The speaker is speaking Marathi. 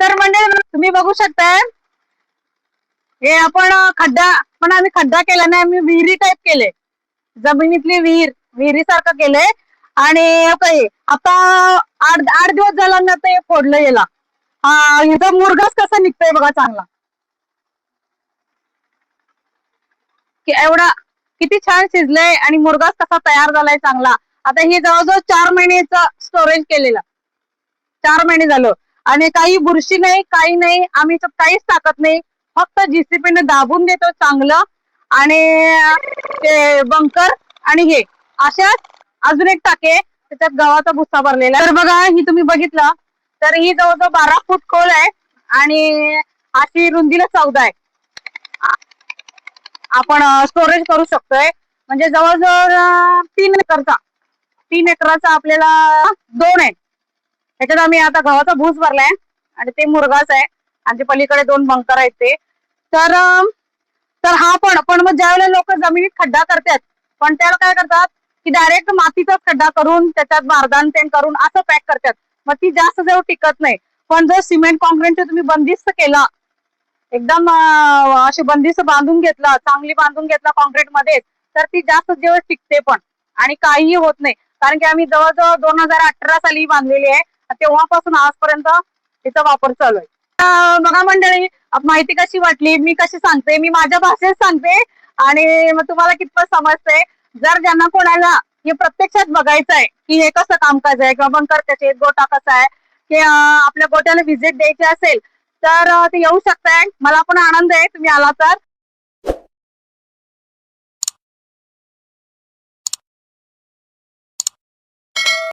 तर म्हणजे तुम्ही बघू शकताय, हे आपण खड्डा, पण आम्ही खड्डा केला नाही, आम्ही विहिरी टाईप केले, जमिनीतली विहिरीसारखं केलंय. आणि काही आता 8 दिवस झाला ना ते फोडलं याला. ह्याचा मुरघास कसा निघतोय बघा चांगला, की एवढा किती छान शिजलंय आणि मुरघास कसा तयार झालाय चांगला. आता हे जवळजवळ 4 महिन्याचं स्टोरेज केलेलं, 4 महिने झालं. आणि काही बुरशी नाही, काही नाही, आम्ही काहीच टाकत नाही, फक्त जीसीपीने दाबून देतो चांगलं. आणि ते बंकर आणि हे अशाच अजून एक टाके त्याच्यात गव्हाचा भुस्सा भरलेला. तर बघा ही तुम्ही बघितलं तर ही जवळजवळ 12 फूट खोल आहे आणि अशी रुंदीला 14 आहे. आपण स्टोरेज करू शकतोय. म्हणजे जवळजवळ 3 एकराचा आपल्याला 2 आहे. त्याच्यात आम्ही आता गव्हाचा भूस भरलाय आणि ते मुरघास आहे आणि ते पलीकडे 2 बंकर आहेत ते. तर तर हा पण मग ज्यावेळेला लोक जमिनीत खड्डा करतात, पण त्याला काय करतात की डायरेक्ट मातीचा खड्डा करून त्याच्यात बारदान ते करून असं पॅक करतात, मग ती जास्त जवळ टिकत नाही. पण जर सिमेंट कॉन्क्रीटचे तुम्ही बंदिस्त केला, एकदम अशी बंदिस्त बांधून घेतला, चांगली बांधून घेतला कॉन्क्रीट मध्ये, तर ती जास्त दिवस टिकते पण आणि काहीही होत नाही. कारण की आम्ही जवळजवळ 2018 साली बांधलेली आहे, तेव्हापासून आजपर्यंत तिचा वापर चालू आहे. बघा मंडळी, माहिती कशी वाटली, मी कशी सांगते, मी माझ्या भाषेत सांगते आणि मग तुम्हाला कितपत समजते. जर ज्यांना कोणाला हे प्रत्यक्षात बघायचं आहे की हे कसं कामकाज आहे किंवा बंकर कसे आहेत, गोटा कसा आहे, की आपल्या गोट्याला व्हिजिट द्यायची असेल तर ते येऊ शकताय. मला पण आनंद आहे तुम्ही आला तर.